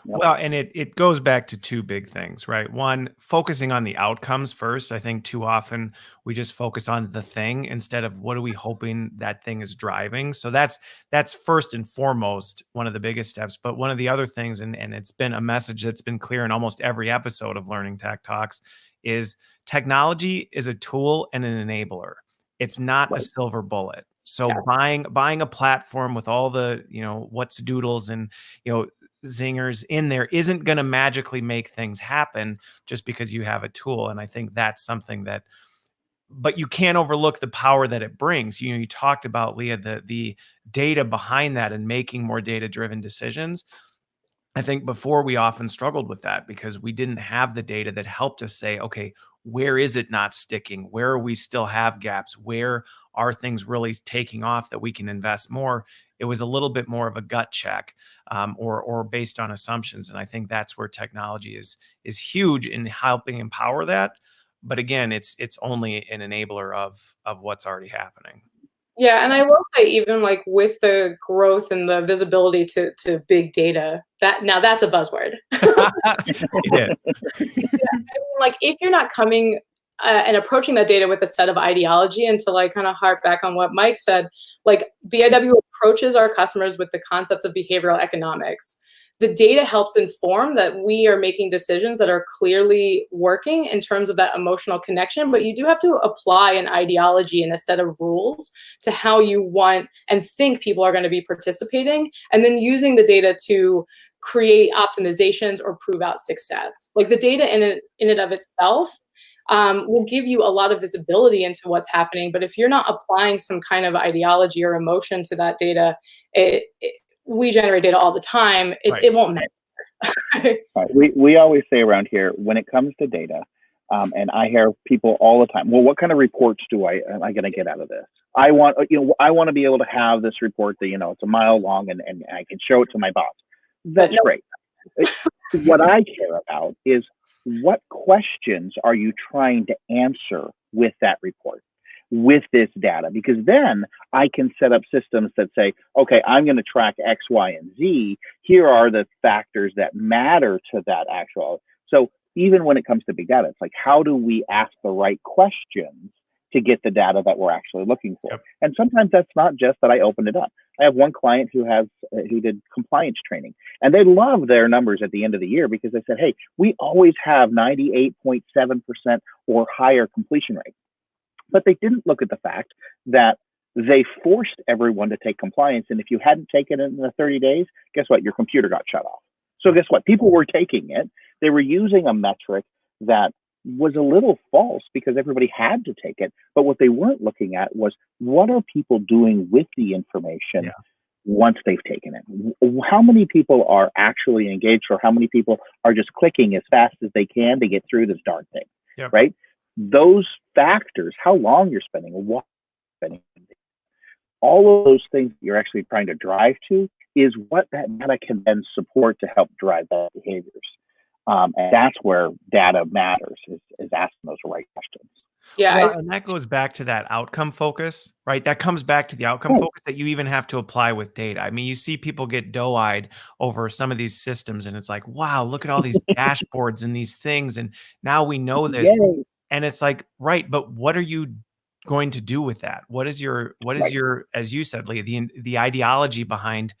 Well, and it goes back to two big things, right? One, focusing on the outcomes first. I think too often we just focus on the thing instead of what are we hoping that thing is driving. So that's first and foremost one of the biggest steps. But one of the other things, and it's been a message that's been clear in almost every episode of Learning Tech Talks, is technology is a tool and an enabler. It's not a silver bullet. So buying a platform with all the, what's doodles and, zingers in there isn't going to magically make things happen just because you have a tool. And I think that's something but you can't overlook the power that it brings. You talked about, Leah, the data behind that and making more data-driven decisions. I think before we often struggled with that because we didn't have the data that helped us say, okay, where is it not sticking? Where are we still have gaps? Where are things really taking off that we can invest more? It was a little bit more of a gut check or based on assumptions. And I think that's where technology is huge in helping empower that. But again, it's only an enabler of what's already happening. Yeah, and I will say, even like with the growth and the visibility to big data, that's a buzzword. It is. Yeah, I mean, like if you're not coming and approaching that data with a set of ideology, and to like kind of harp back on what Mike said, like BIW approaches our customers with the concepts of behavioral economics. the data helps inform that we are making decisions that are clearly working in terms of that emotional connection, but you do have to apply an ideology and a set of rules to how you want and think people are going to be participating, and then using the data to create optimizations or prove out success. Like the data in and of itself will give you a lot of visibility into what's happening, but if you're not applying some kind of ideology or emotion to that data, we generate data all the time. It won't matter. Right. We always say around here, when it comes to data, and I hear people all the time, well, what kind of reports am I going to get out of this? I want to be able to have this report that, it's a mile long and I can show it to my boss. That's great. What I care about is, what questions are you trying to answer with that report, with this data? Because then I can set up systems that say, okay, I'm going to track X, Y, and Z. Here are the factors that matter to that actual. So even when it comes to big data, it's like, how do we ask the right questions to get the data that we're actually looking for? Yep. And sometimes that's not just that I opened it up. I have one client who did compliance training, and they love their numbers at the end of the year because they said, hey, we always have 98.7% or higher completion rate. But they didn't look at the fact that they forced everyone to take compliance. And if you hadn't taken it in the 30 days, guess what? Your computer got shut off. So guess what? People were taking it. They were using a metric that was a little false because everybody had to take it. But what they weren't looking at was, what are people doing with the information once they've taken it? How many people are actually engaged, or how many people are just clicking as fast as they can to get through this darn thing, right? Those factors, how long you're spending, what you're spending, all of those things that you're actually trying to drive to is what that data can then support to help drive those behaviors. And that's where data matters, is asking those right questions. Yeah. Well, and that goes back to that outcome focus, right? That comes back to the outcome focus that you even have to apply with data. I mean, you see people get doe-eyed over some of these systems, and it's like, wow, look at all these dashboards and these things. And now we know this. Yay. And it's like, right, but what are you going to do with that? What is your, as you said, Leah, the ideology behind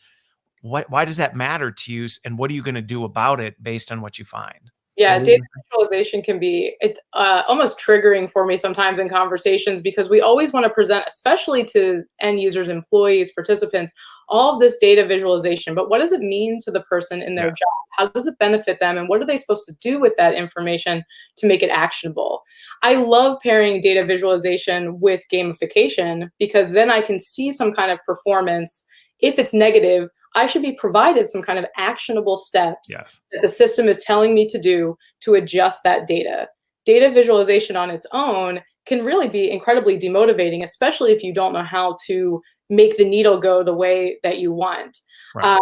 why does that matter to you? And what are you going to do about it based on what you find? Yeah, data visualization can be almost triggering for me sometimes in conversations, because we always want to present, especially to end users, employees, participants, all of this data visualization. But what does it mean to the person in their job? How does it benefit them? And what are they supposed to do with that information to make it actionable? I love pairing data visualization with gamification, because then I can see some kind of performance. If it's negative, I should be provided some kind of actionable steps that the system is telling me to do to adjust that data. Data visualization on its own can really be incredibly demotivating, especially if you don't know how to make the needle go the way that you want. Right.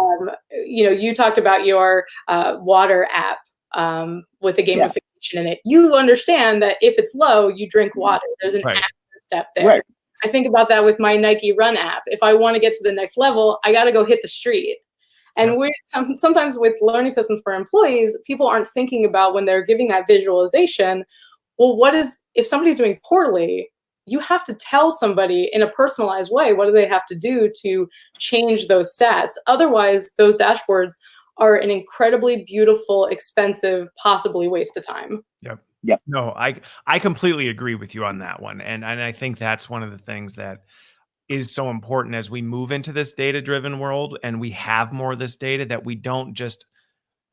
You talked about your water app with the gamification in it. You understand that if it's low, you drink water. There's an action step there. Right. I think about that with my Nike Run app. If I want to get to the next level, I got to go hit the street. And sometimes with learning systems for employees, people aren't thinking about, when they're giving that visualization, well, if somebody's doing poorly, you have to tell somebody in a personalized way, what do they have to do to change those stats? Otherwise, those dashboards are an incredibly beautiful, expensive, possibly waste of time. Yep. No, I completely agree with you on that one. And I think that's one of the things that is so important as we move into this data-driven world, and we have more of this data, that we don't just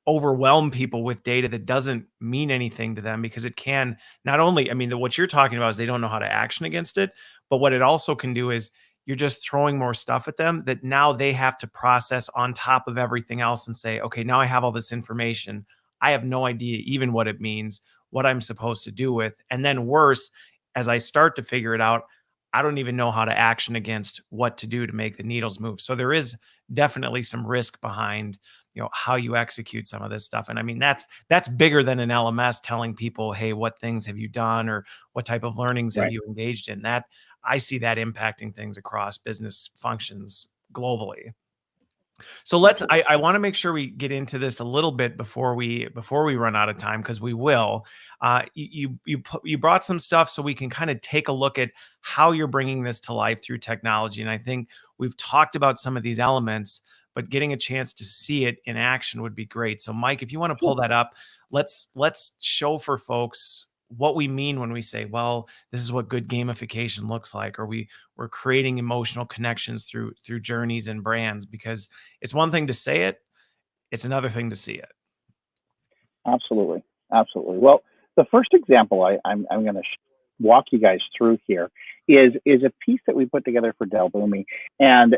overwhelm people with data that doesn't mean anything to them, because it can not only, I mean, what you're talking about is they don't know how to action against it, but what it also can do is you're just throwing more stuff at them that now they have to process on top of everything else and say, okay, now I have all this information. I have no idea even what it means, what I'm supposed to do with. And then worse, as I start to figure it out, I don't even know how to action against what to do to make the needles move. So there is definitely some risk behind, how you execute some of this stuff. And I mean, that's bigger than an LMS telling people, hey, what things have you done, or what type of learnings have you engaged in? That I see that impacting things across business functions globally. So I want to make sure we get into this a little bit before we run out of time, because we will. You brought some stuff so we can kind of take a look at how you're bringing this to life through technology. And I think we've talked about some of these elements, but getting a chance to see it in action would be great. So Mike, if you want to pull that up, let's show for folks what we mean when we say, well, this is what good gamification looks like, or we're creating emotional connections through journeys and brands, because it's one thing to say it, it's another thing to see it. Absolutely. Absolutely. Well, the first example I'm going to walk you guys through here is a piece that we put together for Dell Boomi. And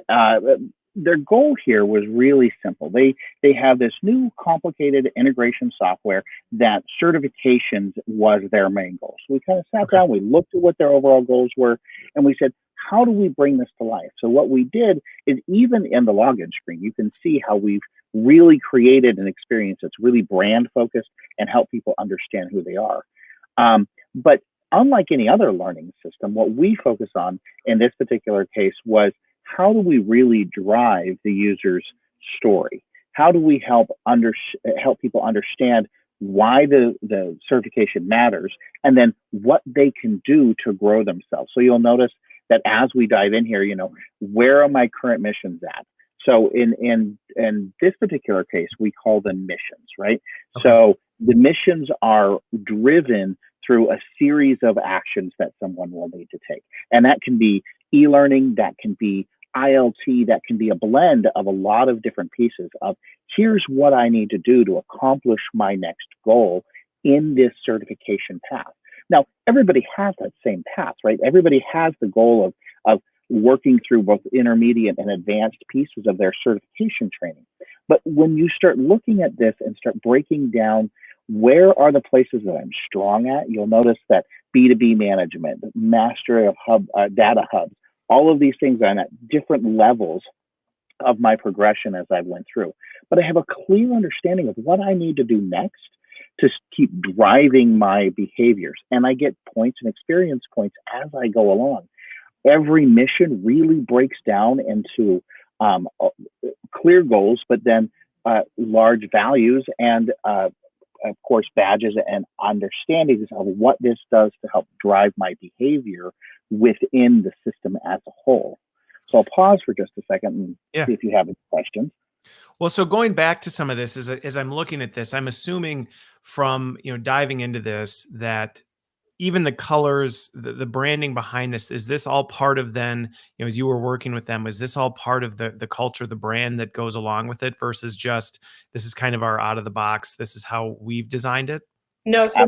their goal here was really simple. They have this new complicated integration software that certifications was their main goal. So we kind of sat down, we looked at what their overall goals were, and we said, how do we bring this to life? So what we did is, even in the login screen, you can see how we've really created an experience that's really brand focused and help people understand who they are. But unlike any other learning system, what we focus on in this particular case was, how do we really drive the user's story? How do we help people understand why the certification matters, and then what they can do to grow themselves? So you'll notice that as we dive in here, where are my current missions at? So in this particular case, we call them missions, right? Okay. So the missions are driven through a series of actions that someone will need to take. And that can be e-learning, that can be ILT, that can be a blend of a lot of different pieces of, here's what I need to do to accomplish my next goal in this certification path. Now, everybody has that same path, right? Everybody has the goal of working through both intermediate and advanced pieces of their certification training. But when you start looking at this and start breaking down, where are the places that I'm strong at, you'll notice that B2B management, mastery of data hubs, all of these things are at different levels of my progression as I went through. But I have a clear understanding of what I need to do next to keep driving my behaviors. And I get points and experience points as I go along. Every mission really breaks down into clear goals, but then large values and, of course, badges and understandings of what this does to help drive my behavior within the system as a whole. So I'll pause for just a second and see if you have any questions. Well, so going back to some of this, as I'm looking at this, I'm assuming from diving into this that even the colors, the branding behind this, is this all part of then, as you were working with them, is this all part of the culture, the brand that goes along with it, versus just, this is kind of our out of the box, this is how we've designed it? No, so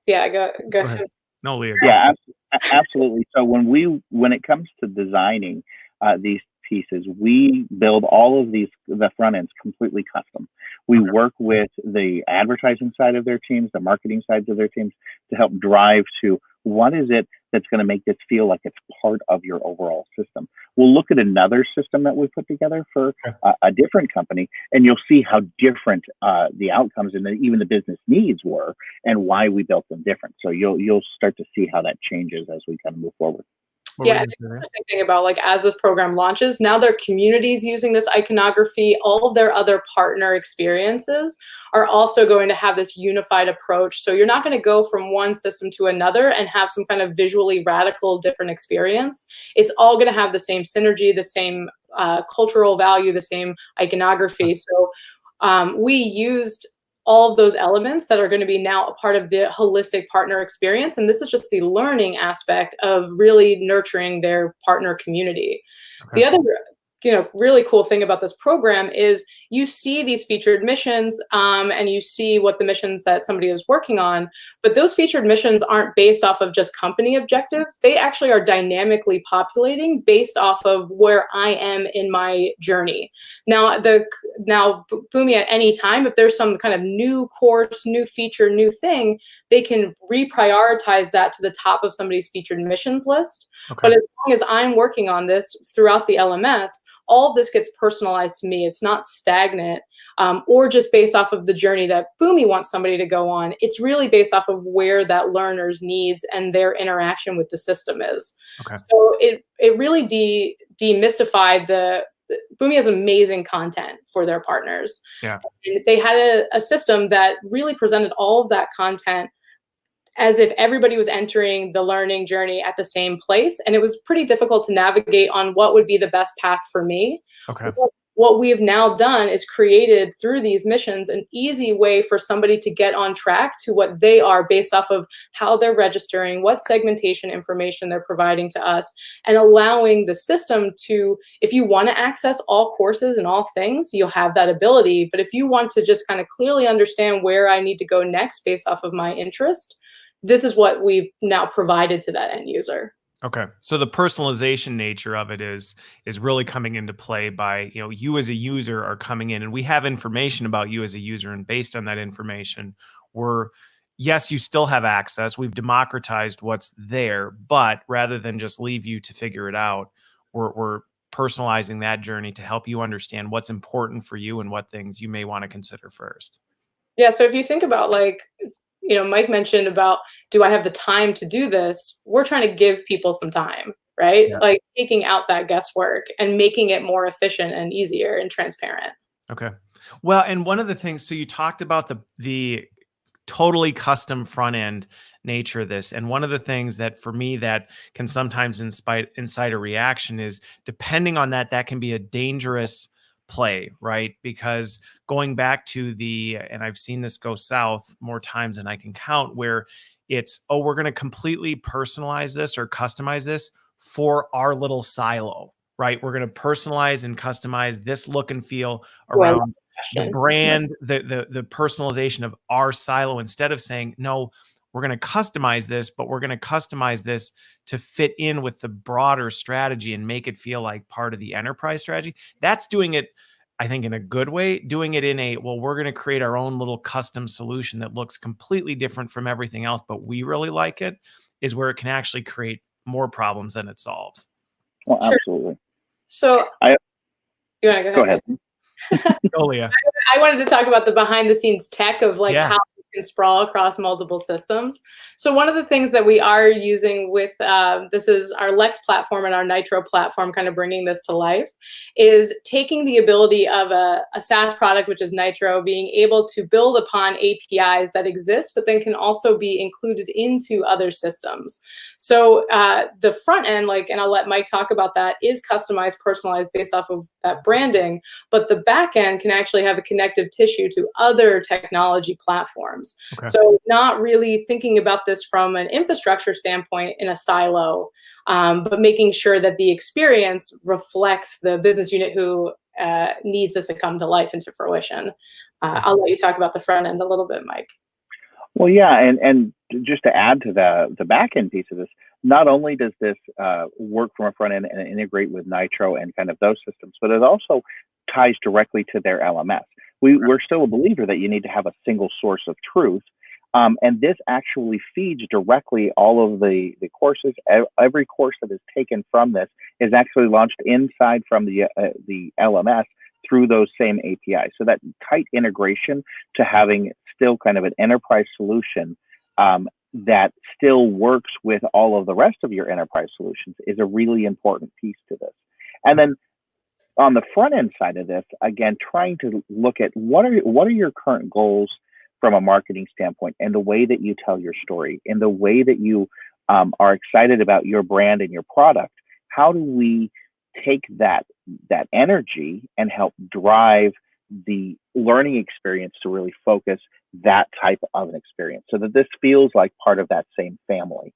yeah, go ahead. No, Leah. Yeah, absolutely. So when it comes to designing these pieces, we build all of the front ends completely custom. We work with the advertising side of their teams, the marketing sides of their teams, to help drive to what is it that's going to make this feel like it's part of your overall system. We'll look at another system that we put together for a different company, and you'll see how different the outcomes and even the business needs were, and why we built them different. So you'll start to see how that changes as we kind of move forward. Yeah, and the interesting thing about as this program launches, now their communities using this iconography, all of their other partner experiences are also going to have this unified approach. So you're not going to go from one system to another and have some kind of visually radical different experience. It's all going to have the same synergy, the same cultural value, the same iconography. So we used all of those elements that are going to be now a part of the holistic partner experience. And this is just the learning aspect of really nurturing their partner community. Okay. The other really cool thing about this program is you see these featured missions and you see what the missions that somebody is working on, but those featured missions aren't based off of just company objectives. They actually are dynamically populating based off of where I am in my journey. Now Boomi, at any time, if there's some kind of new course, new feature, new thing, they can reprioritize that to the top of somebody's featured missions list. Okay. But as long as I'm working on this throughout the LMS, all of this gets personalized to me. It's not stagnant or just based off of the journey that Boomi wants somebody to go on. It's really based off of where that learner's needs and their interaction with the system is. Okay. So it really demystified Boomi has amazing content for their partners. Yeah. And they had a system that really presented all of that content as if everybody was entering the learning journey at the same place. And it was pretty difficult to navigate on what would be the best path for me. Okay. what we have now done is created through these missions an easy way for somebody to get on track to what they are based off of how they're registering, what segmentation information they're providing to us, and allowing the system to, if you want to access all courses and all things, you'll have that ability. But if you want to just kind of clearly understand where I need to go next based off of my interest, this is what we've now provided to that end user. Okay. So the personalization nature of it is really coming into play by, you as a user are coming in and we have information about you as a user, and based on that information, yes, you still have access. We've democratized what's there, but rather than just leave you to figure it out, we're personalizing that journey to help you understand what's important for you and what things you may want to consider first. Yeah, so if you think about Mike mentioned about, do I have the time to do this? We're trying to give people some time, right? Yeah. Like taking out that guesswork and making it more efficient and easier and transparent. Okay. Well, and one of the things, so you talked about the totally custom front end nature of this. And one of the things that for me that can sometimes incite a reaction is, depending on that can be a dangerous play, right? Because going back to and I've seen this go south more times than I can count, where it's, oh, we're going to completely personalize this or customize this for our little silo, right? We're going to personalize and customize this look and feel around the brand, the personalization of our silo, instead of saying, no, we're going to customize this, but we're going to customize this to fit in with the broader strategy and make it feel like part of the enterprise strategy. That's doing it, I think, in a good way. Doing it in we're going to create our own little custom solution that looks completely different from everything else, but we really like it, is where it can actually create more problems than it solves. Well, absolutely. So you want to go ahead. Go, Leah. I wanted to talk about the behind the scenes tech of how we can sprawl across multiple systems. So one of the things that we are using with, this is our Lex platform and our Nitro platform, kind of bringing this to life, is taking the ability of a SaaS product, which is Nitro, being able to build upon APIs that exist, but then can also be included into other systems. So the front end, and I'll let Mike talk about that, is customized, personalized based off of that branding, but the back end can actually have a connective tissue to other technology platforms. Okay. So not really thinking about this from an infrastructure standpoint in a silo, but making sure that the experience reflects the business unit who needs this to come to life and to fruition. I'll let you talk about the front end a little bit, Mike. Well, yeah, and just to add to the back end piece of this, not only does this work from a front end and integrate with Nitro and kind of those systems, but it also ties directly to their LMS. We're still a believer that you need to have a single source of truth. And this actually feeds directly all of the courses. Every course that is taken from this is actually launched inside from the LMS through those same APIs. So that tight integration to having still kind of an enterprise solution that still works with all of the rest of your enterprise solutions is a really important piece to this. And then on the front end side of this, again, trying to look at what are your current goals from a marketing standpoint, and the way that you tell your story, and the way that you are excited about your brand and your product. How do we take that energy and help drive the learning experience to really focus that type of an experience, so that this feels like part of that same family,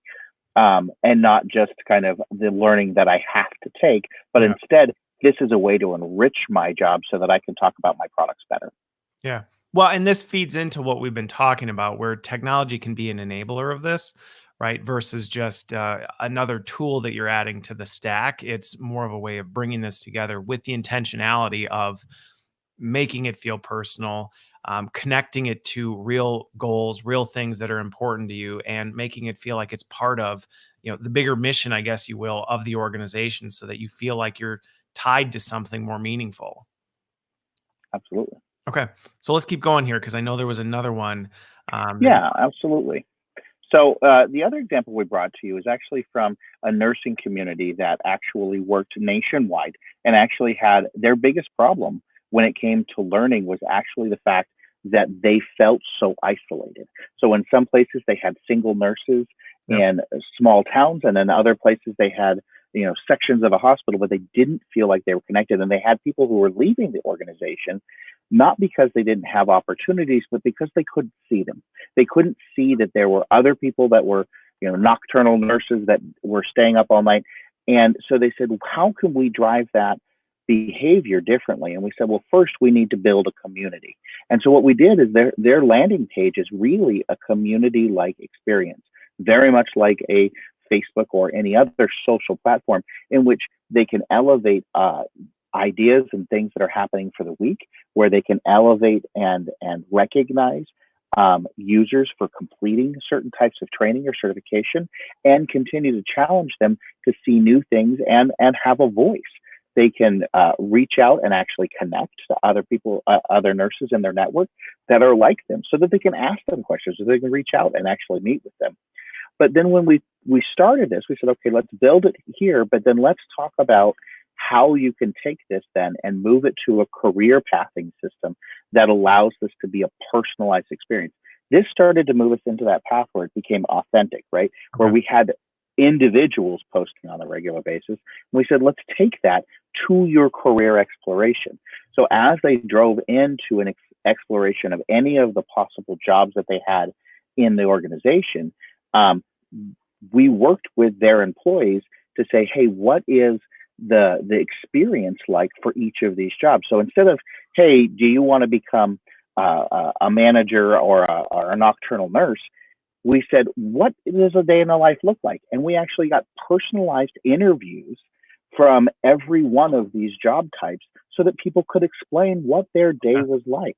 and not just kind of the learning that I have to take, but instead, this is a way to enrich my job so that I can talk about my products better. Yeah. Well, and this feeds into what we've been talking about, where technology can be an enabler of this, right? Versus just another tool that you're adding to the stack. It's more of a way of bringing this together with the intentionality of making it feel personal, connecting it to real goals, real things that are important to you, and making it feel like it's part of, the bigger mission, I guess you will, of the organization, so that you feel like you're tied to something more meaningful. Absolutely. Okay. So let's keep going here, because I know there was another one. Yeah, absolutely. So the other example we brought to you is actually from a nursing community that actually worked nationwide and actually had their biggest problem when it came to learning was actually the fact that they felt so isolated. So in some places they had single nurses in small towns, and in other places they had sections of a hospital, but they didn't feel like they were connected. And they had people who were leaving the organization, not because they didn't have opportunities, but because they couldn't see them. They couldn't see that there were other people that were, nocturnal nurses that were staying up all night. And so they said, how can we drive that behavior differently? And we said, well, first we need to build a community. And so what we did is their landing page is really a community-like experience, very much like a Facebook or any other social platform, in which they can elevate ideas and things that are happening for the week, where they can elevate and recognize users for completing certain types of training or certification, and continue to challenge them to see new things and have a voice. They can reach out and actually connect to other people, other nurses in their network that are like them, so that they can ask them questions, so they can reach out and actually meet with them. But then when we started this, we said, okay, let's build it here, but then let's talk about how you can take this then and move it to a career pathing system that allows this to be a personalized experience. This started to move us into that path where it became authentic, right? Okay. Where we had individuals posting on a regular basis. And we said, let's take that to your career exploration. So as they drove into an exploration of any of the possible jobs that they had in the organization, we worked with their employees to say, hey, what is the experience like for each of these jobs? So instead of, hey, do you want to become a manager or a nocturnal nurse, we said, what does a day in the life look like? And we actually got personalized interviews from every one of these job types so that people could explain what their day was like.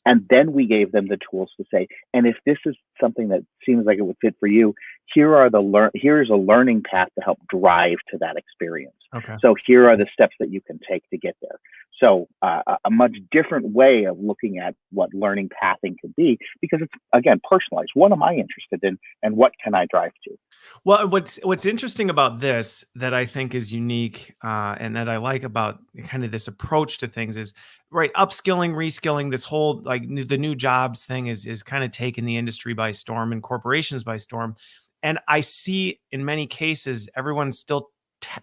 And then we gave them the tools to say, and if this is something that seems like it would fit for you, here's a learning path to help drive to that experience. Okay. So here are the steps that you can take to get there. So a much different way of looking at what learning pathing could be, because it's, again, personalized. What am I interested in, and what can I drive to? Well, what's interesting about this that I think is unique and that I like about kind of this approach to things is, right, upskilling, reskilling, this whole the new jobs thing is kind of taking the industry by storm and corporations by storm. And I see in many cases, everyone's still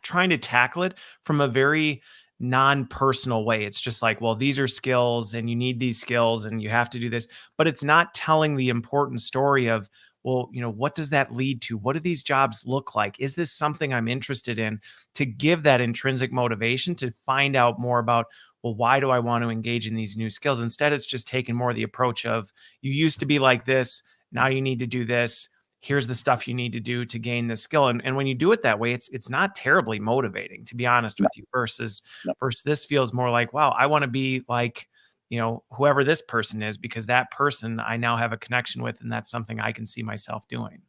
trying to tackle it from a very non-personal way. It's just like, well, these are skills and you need these skills and you have to do this, but it's not telling the important story of, well, what does that lead to? What do these jobs look like? Is this something I'm interested in? To give that intrinsic motivation to find out more about, well, why do I want to engage in these new skills? Instead, it's just taking more the approach of, you used to be like this, now you need to do this. Here's the stuff you need to do to gain this skill. And when you do it that way, it's not terribly motivating, to be honest with you, versus this feels more like, wow, I want to be like, whoever this person is, because that person I now have a connection with, and that's something I can see myself doing.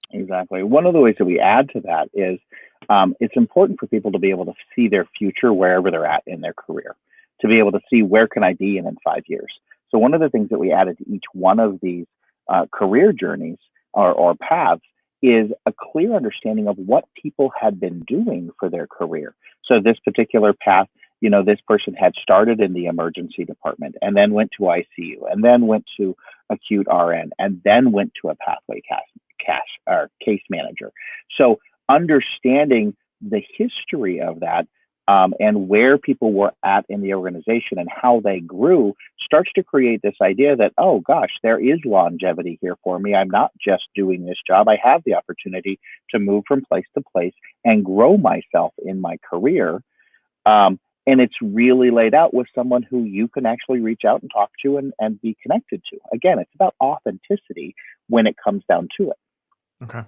Exactly. One of the ways that we add to that is it's important for people to be able to see their future wherever they're at in their career, to be able to see, where can I be in 5 years? So one of the things that we added to each one of these career journeys or paths is a clear understanding of what people had been doing for their career. So this particular path, this person had started in the emergency department and then went to ICU and then went to acute RN and then went to a pathway case manager. So understanding the history of that and where people were at in the organization and how they grew starts to create this idea that, oh gosh, there is longevity here for me. I'm not just doing this job. I have the opportunity to move from place to place and grow myself in my career. And it's really laid out with someone who you can actually reach out and talk to and be connected to. Again, it's about authenticity when it comes down to it. Okay.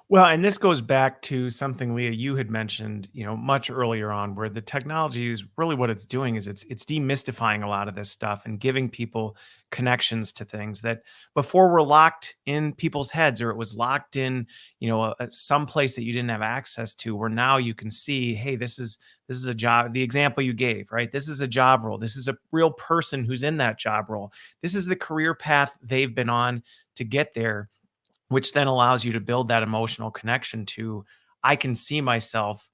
Well, and this goes back to something, Leah, you had mentioned, much earlier on, where the technology is really what it's doing is it's demystifying a lot of this stuff and giving people connections to things that before were locked in people's heads, or it was locked in, some place that you didn't have access to, where now you can see, hey, this is a job. The example you gave, right? This is a job role. This is a real person who's in that job role. This is the career path they've been on to get there, which then allows you to build that emotional connection to, I can see myself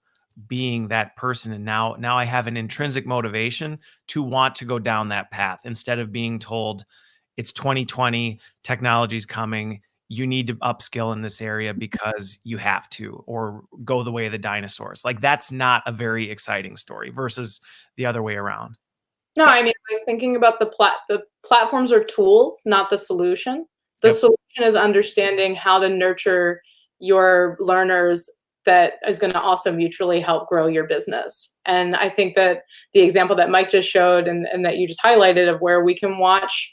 being that person. And now I have an intrinsic motivation to want to go down that path, instead of being told it's 2020, technology's coming, you need to upskill in this area because you have to, or go the way of the dinosaurs. Like, that's not a very exciting story versus the other way around. No, I mean, like thinking about the platforms are tools, not the solution. The Yep. solution is understanding how to nurture your learners that is going to also mutually help grow your business. And I think that the example that Mike just showed and that you just highlighted of where we can watch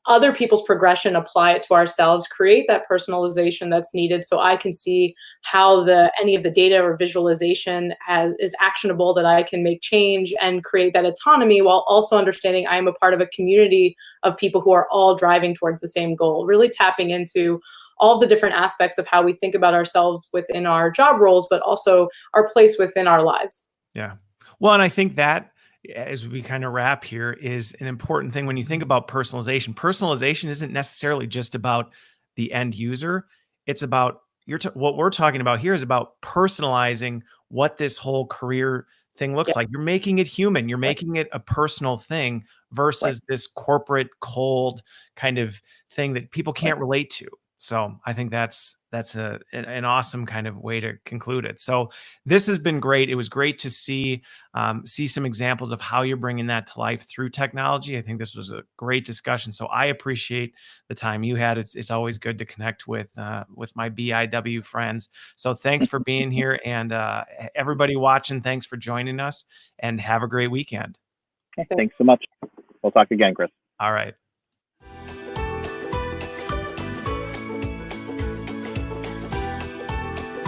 other people's progression, apply it to ourselves, create that personalization that's needed so I can see how any of the data or visualization is actionable, that I can make change and create that autonomy, while also understanding I am a part of a community of people who are all driving towards the same goal. Really tapping into all the different aspects of how we think about ourselves within our job roles, but also our place within our lives. Yeah. Well, and I think that, as we kind of wrap here, is an important thing when you think about personalization. Personalization isn't necessarily just about the end user. It's about what we're talking about here is about personalizing what this whole career thing looks Yeah. like. You're making it human. You're making it a personal thing versus this corporate, cold kind of thing that people can't relate to. So I think that's an awesome kind of way to conclude it. So this has been great. It was great to see some examples of how you're bringing that to life through technology. I think this was a great discussion. So I appreciate the time you had. It's always good to connect with my BIW friends. So thanks for being here, and everybody watching, thanks for joining us, and have a great weekend. Thanks so much. We'll talk again, Chris. All right.